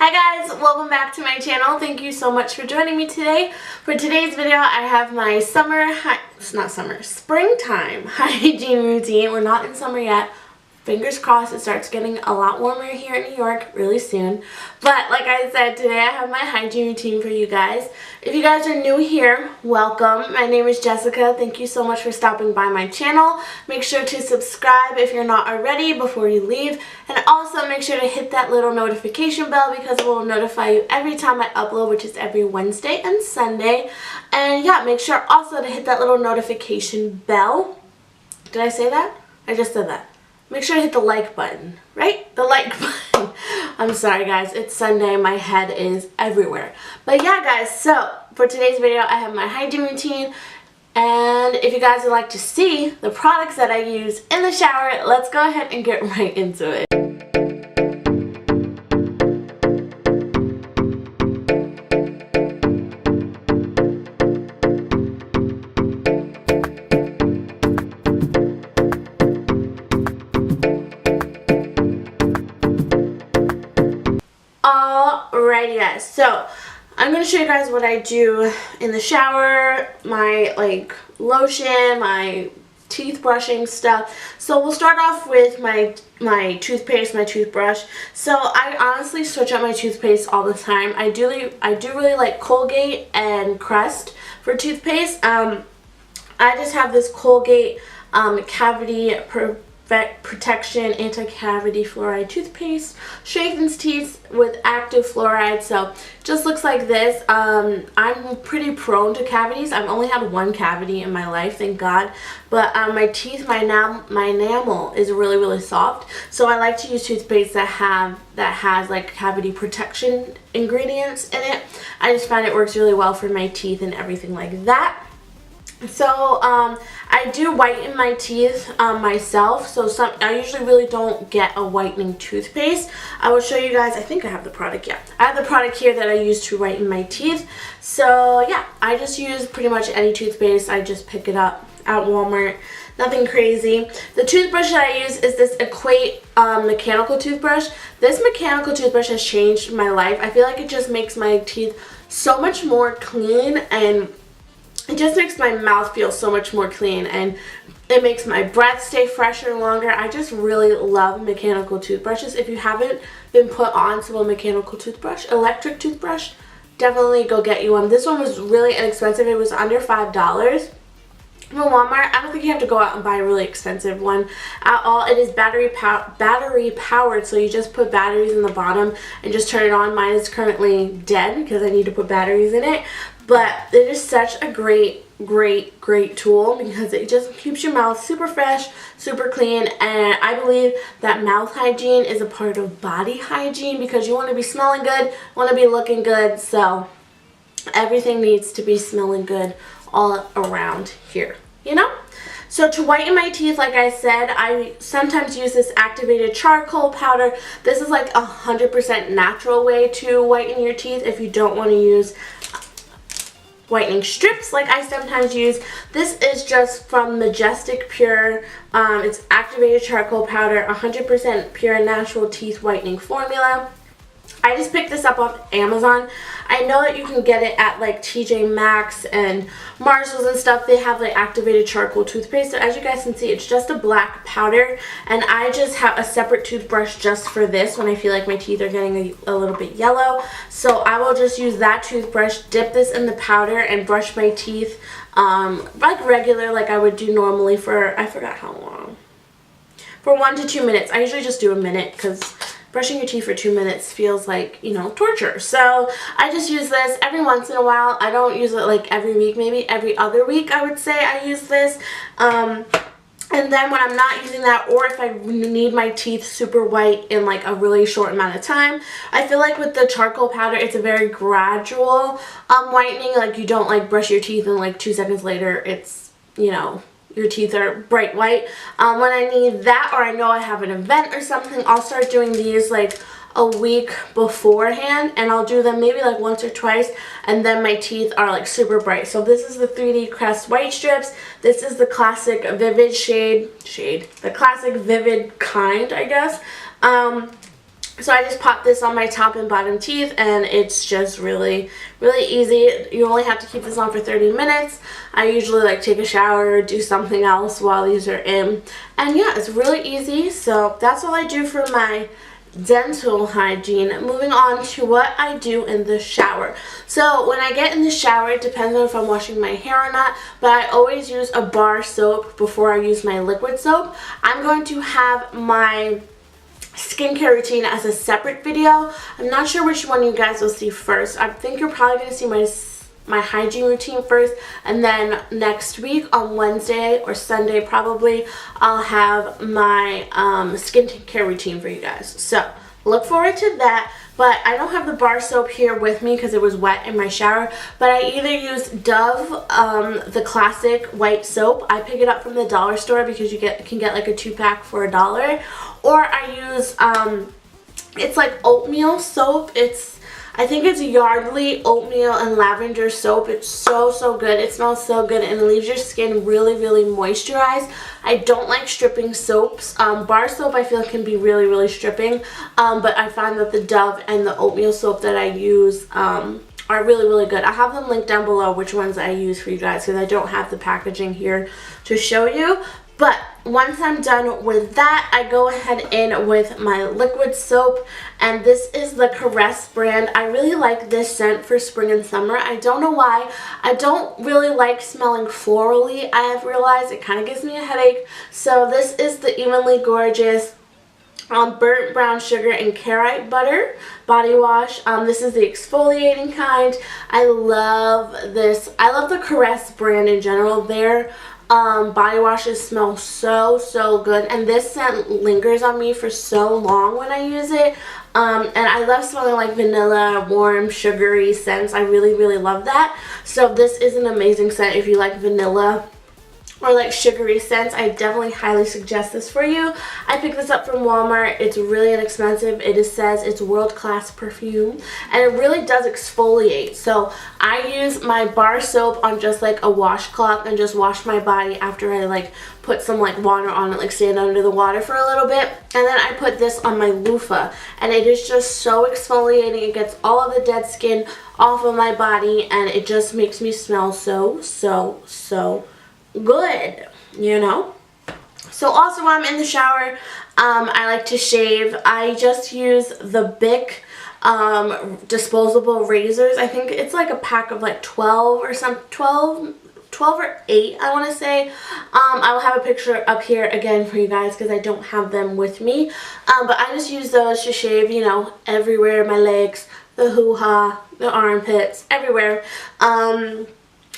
Hi guys, welcome back to my channel. Thank you so much for joining me today. For today's video, I have my springtime hygiene routine. We're not in summer yet. Fingers crossed it starts getting a lot warmer here in New York really soon. But like I said, today I have my hygiene routine for you guys. If you guys are new here, welcome. My name is Jessica. Thank you so much for stopping by my channel. Make sure to subscribe if you're not already before you leave. And also make sure to hit that little notification bell because it will notify you every time I upload, which is every Wednesday and Sunday. And yeah, make sure also to hit that little notification bell. Did I say that? I just said that. Make sure to hit the like button, right? The like button. I'm sorry guys, it's Sunday, my head is everywhere. But yeah guys, so for today's video I have my hygiene routine, and if you guys would like to see the products that I use in the shower, let's go ahead and get right into it. Alrighty guys, so I'm going to show you guys what I do in the shower, my lotion, my teeth brushing stuff. So we'll start off with my toothpaste, my toothbrush. So I honestly switch up my toothpaste all the time. I do really like Colgate and Crest for toothpaste. I just have this Colgate cavity protection anti-cavity fluoride toothpaste. Straightens teeth with active fluoride, so just looks like this. I'm pretty prone to cavities. I've only had one cavity in my life, thank God, but my teeth, my enamel is really soft, so I like to use toothpaste that has like cavity protection ingredients in it. I just find it works really well for my teeth and everything like that. So I do whiten my teeth myself, so I usually really don't get a whitening toothpaste. I will show you guys. I think I have the product. Yeah, I have the product here that I use to whiten my teeth. So yeah, I just use pretty much any toothpaste. I just pick it up at Walmart. Nothing crazy. The toothbrush that I use is this Equate mechanical toothbrush. This mechanical toothbrush has changed my life. I feel like it just makes my teeth so much more clean, and it just makes my mouth feel so much more clean, and it makes my breath stay fresher longer. I just really love mechanical toothbrushes. If you haven't been put on to a mechanical toothbrush, electric toothbrush, definitely go get you one. This one was really inexpensive. It was under $5 from Walmart. I don't think you have to go out and buy a really expensive one at all. It is battery powered, so you just put batteries in the bottom and just turn it on. Mine is currently dead because I need to put batteries in it. But it is such a great tool because it just keeps your mouth super fresh, super clean, and I believe that mouth hygiene is a part of body hygiene because you want to be smelling good, want to be looking good, so everything needs to be smelling good all around here, you know? So to whiten my teeth, like I said, I sometimes use this activated charcoal powder. This is like 100% natural way to whiten your teeth if you don't want to use whitening strips like I sometimes use. This is just from Majestic Pure. It's activated charcoal powder, 100% pure natural teeth whitening formula. I just picked this up off Amazon. I know that you can get it at like TJ Maxx and Marshalls and stuff. They have like activated charcoal toothpaste. So as you guys can see, it's just a black powder, and I just have a separate toothbrush just for this when I feel like my teeth are getting a little bit yellow. So I will just use that toothbrush, dip this in the powder, and brush my teeth like regular, like I would do normally for, I forgot how long, for 1 to 2 minutes. I usually just do a minute because brushing your teeth for 2 minutes feels like, you know, torture. So I just use this every once in a while. I don't use it like every week, maybe every other week I would say I use this. And then when I'm not using that, or if I need my teeth super white in like a really short amount of time, I feel like with the charcoal powder, it's a very gradual whitening. Like you don't like brush your teeth and like 2 seconds later it's, you know, your teeth are bright white. When I need that, or I know I have an event or something, I'll start doing these like a week beforehand, and I'll do them maybe like once or twice, and then my teeth are like super bright. So this is the 3D Crest White Strips. This is the classic vivid the classic vivid kind, I guess. So I just pop this on my top and bottom teeth, and it's just really, really easy. You only have to keep this on for 30 minutes. I usually like take a shower or do something else while these are in. And yeah, it's really easy. So that's all I do for my dental hygiene. Moving on to what I do in the shower. So when I get in the shower, it depends on if I'm washing my hair or not, but I always use a bar soap before I use my liquid soap. I'm going to have my skincare routine as a separate video. I'm not sure which one you guys will see first. I think you're probably going to see my hygiene routine first, and then next week on Wednesday or Sunday probably I'll have my skincare routine for you guys. So look forward to that. But I don't have the bar soap here with me because it was wet in my shower. But I either use Dove, the classic white soap. I pick it up from the dollar store because you can get like a 2-pack for $1. Or I use, it's like oatmeal soap. I think it's Yardley oatmeal and lavender soap. It's so good. It smells so good and it leaves your skin really, really moisturized. I don't like stripping soaps. Bar soap I feel can be really, really stripping. But I find that the Dove and the oatmeal soap that I use are really, really good. I have them linked down below which ones I use for you guys because I don't have the packaging here to show you. But once I'm done with that, I go ahead in with my liquid soap, and this is the Caress brand. I really like this scent for spring and summer. I don't know why. I don't really like smelling florally. I have realized it kind of gives me a headache. So this is the Evenly Gorgeous burnt brown sugar and carrot butter body wash. This is the exfoliating kind. I love this. I love the Caress brand in general. Their body washes smell so good, and this scent lingers on me for so long when I use it. And I love smelling like vanilla, warm, sugary scents. I really love that. So this is an amazing scent if you like vanilla or like sugary scents. I definitely highly suggest this for you. I picked this up from Walmart. It's really inexpensive. It says it's world-class perfume, and it really does exfoliate. So I use my bar soap on just like a washcloth and just wash my body after I like put some like water on it, like stand under the water for a little bit, and then I put this on my loofah, and it is just so exfoliating. It gets all of the dead skin off of my body, and it just makes me smell so good, you know. So also when I'm in the shower, I like to shave. I just use the Bic disposable razors. I think it's like a pack of like 12 or some 12 or 8 I want to say. I will have a picture up here again for you guys because I don't have them with me, but I just use those to shave, you know, everywhere, my legs, the hoo-ha, the armpits, everywhere.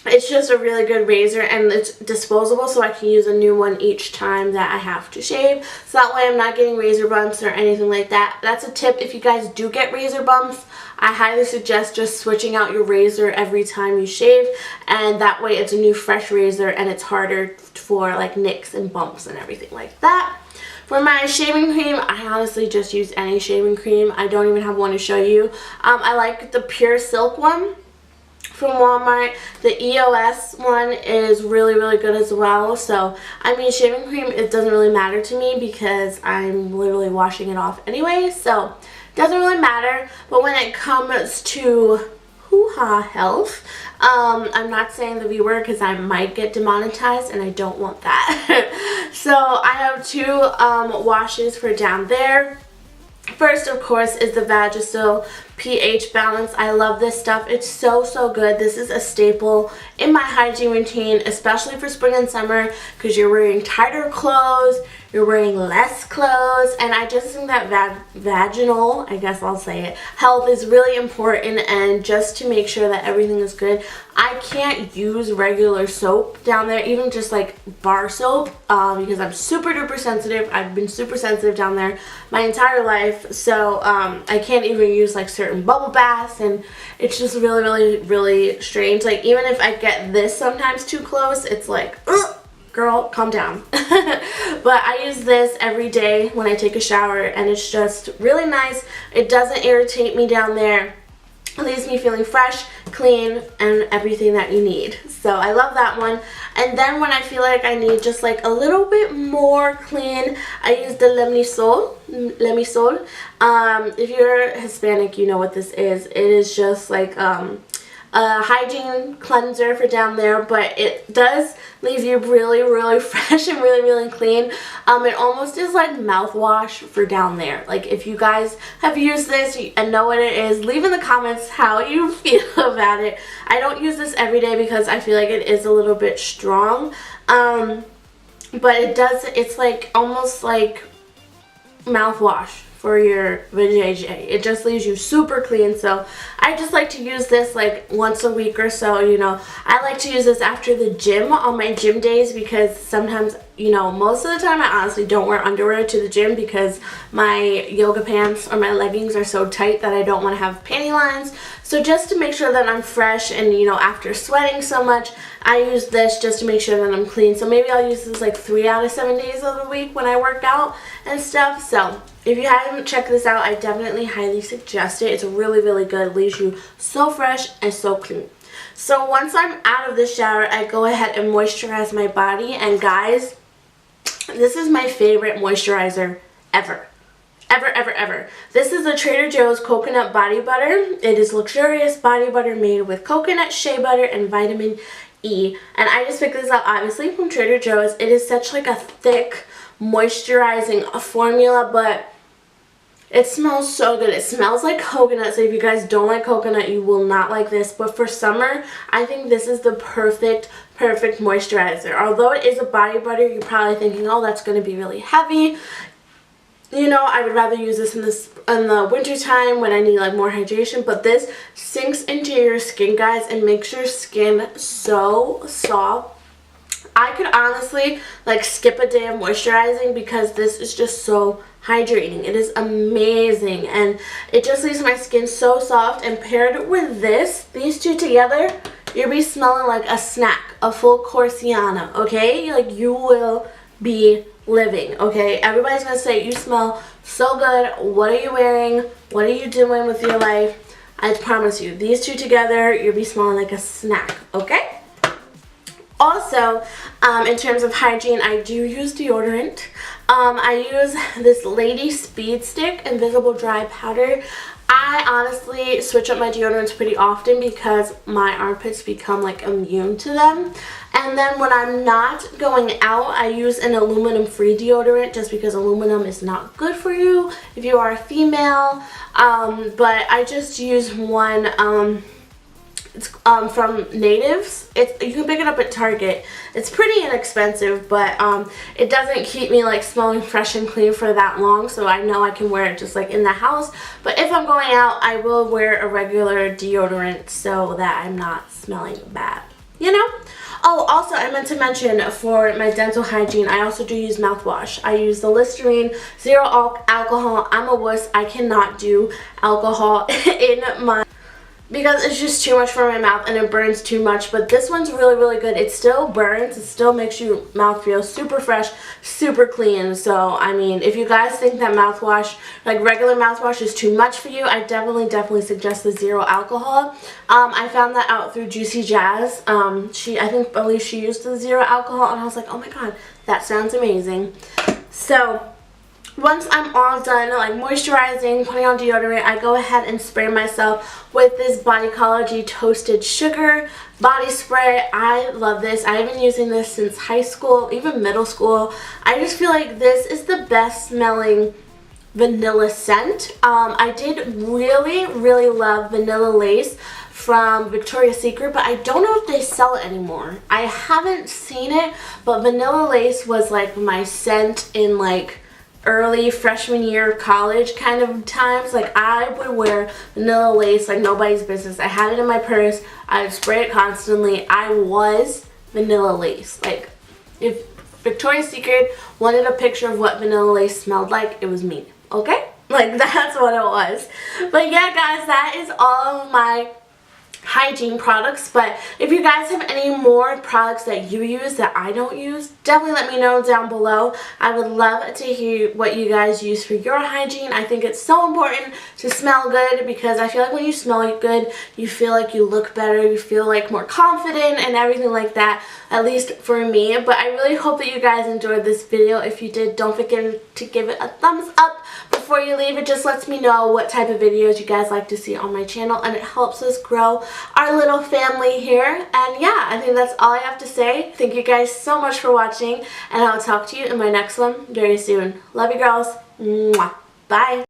It's just a really good razor, and it's disposable, so I can use a new one each time that I have to shave. So that way I'm not getting razor bumps or anything like that. That's a tip if you guys do get razor bumps. I highly suggest just switching out your razor every time you shave, and that way it's a new fresh razor and it's harder for like nicks and bumps and everything like that. For my shaving cream, I honestly just use any shaving cream. I don't even have one to show you. I like the Pure Silk one from Walmart. The EOS one is really good as well. So I mean, shaving cream, it doesn't really matter to me because I'm literally washing it off anyway, so it doesn't really matter. But when it comes to hoo-ha health, I'm not saying the V word because I might get demonetized and I don't want that. So I have 2 washes for down there. First, of course, is the Vagisil pH Balance. I love this stuff. It's so good. This is a staple in my hygiene routine, especially for spring and summer, because you're wearing tighter clothes, you're wearing less clothes, and I just think that vaginal, I guess I'll say it, health is really important, and just to make sure that everything is good. I can't use regular soap down there, even just like bar soap, because I'm super duper sensitive. I've been super sensitive down there my entire life, so I can't even use like certain bubble baths, and it's just really strange. Like even if I get this sometimes too close, it's like, ugh, girl, calm down. But I use this every day when I take a shower, and it's just really nice. It doesn't irritate me down there. It leaves me feeling fresh, clean, and everything that you need. So I love that one. And then when I feel like I need just like a little bit more clean, I use the Lemisol. If you're Hispanic, you know what this is. It is just like a hygiene cleanser for down there, but it does leave you really, really fresh and really, really clean. It almost is like mouthwash for down there. Like, if you guys have used this and know what it is, leave in the comments how you feel about it. I don't use this every day because I feel like it is a little bit strong, but it's like almost like mouthwash for your vajayjay. It just leaves you super clean. So I just like to use this like once a week or so. You know, I like to use this after the gym on my gym days, because sometimes, you know, most of the time I honestly don't wear underwear to the gym because my yoga pants or my leggings are so tight that I don't want to have panty lines. So just to make sure that I'm fresh, and you know, after sweating so much, I use this just to make sure that I'm clean. So maybe I'll use this like 3 out of 7 days of the week when I work out and stuff. So if you haven't checked this out, I definitely highly suggest it. It's really, really good. It leaves you so fresh and so clean. So once I'm out of the shower, I go ahead and moisturize my body. And guys, this is my favorite moisturizer ever. Ever. This is the Trader Joe's Coconut Body Butter. It is luxurious body butter made with coconut, shea butter, and vitamin E. And I just picked this up obviously from Trader Joe's. It is such like a thick moisturizing formula, but it smells so good. It smells like coconut, so if you guys don't like coconut, you will not like this. But for summer, I think this is the perfect moisturizer. Although it is a body butter, you're probably thinking, oh, that's going to be really heavy. You know, I would rather use this in the winter time when I need like more hydration, but this sinks into your skin, guys, and makes your skin so soft. I could honestly like skip a day of moisturizing because this is just so hydrating. It is amazing, and it just leaves my skin so soft. And paired with this, these two together, you'll be smelling like a snack, a full coursiana, okay? Like, you will be living, okay? Everybody's gonna say, you smell so good. What are you wearing? What are you doing with your life? I promise you, these two together, you'll be smelling like a snack, okay? Also, in terms of hygiene, I do use deodorant. I use this Lady Speed Stick Invisible Dry Powder. I honestly switch up my deodorants pretty often because my armpits become like immune to them. And then when I'm not going out, I use an aluminum-free deodorant just because aluminum is not good for you if you are a female. But I just use one. It's from Natives. You can pick it up at Target. It's pretty inexpensive, but it doesn't keep me like smelling fresh and clean for that long, so I know I can wear it just like in the house. But if I'm going out, I will wear a regular deodorant so that I'm not smelling bad, you know? Oh, also, I meant to mention, for my dental hygiene, I also do use mouthwash. I use the Listerine, zero alcohol. I'm a wuss. I cannot do alcohol in my... because it's just too much for my mouth and it burns too much. But this one's really, really good. It still burns. It still makes your mouth feel super fresh, super clean. So, I mean, if you guys think that mouthwash, like regular mouthwash, is too much for you, I definitely suggest the zero alcohol. I found that out through Juicy Jazz. I believe she used the zero alcohol, and I was like, oh my god, that sounds amazing. So, once I'm all done like moisturizing, putting on deodorant, I go ahead and spray myself with this Bodycology Toasted Sugar body spray. I love this. I have been using this since high school, even middle school. I just feel like this is the best smelling vanilla scent. I did really love Vanilla Lace from Victoria's Secret, but I don't know if they sell it anymore. I haven't seen it, but Vanilla Lace was like my scent in like early freshman year of college kind of times. Like, I would wear Vanilla Lace like nobody's business. I had it in my purse. I would spray it constantly. I was Vanilla Lace. Like, if Victoria's Secret wanted a picture of what Vanilla Lace smelled like, it was me, okay? Like, that's what it was. But yeah, guys, that is all of my hygiene products. But if you guys have any more products that you use that I don't use, definitely let me know down below. I would love to hear what you guys use for your hygiene. I think it's so important to smell good, because I feel like when you smell good, you feel like you look better, you feel like more confident and everything like that, at least for me. But I really hope that you guys enjoyed this video. If you did, don't forget to give it a thumbs up before you leave. It just lets me know what type of videos you guys like to see on my channel, and it helps us grow our little family here. And yeah, I think that's all I have to say. Thank you guys so much for watching, and I'll talk to you in my next one very soon. Love you girls. Mwah. Bye.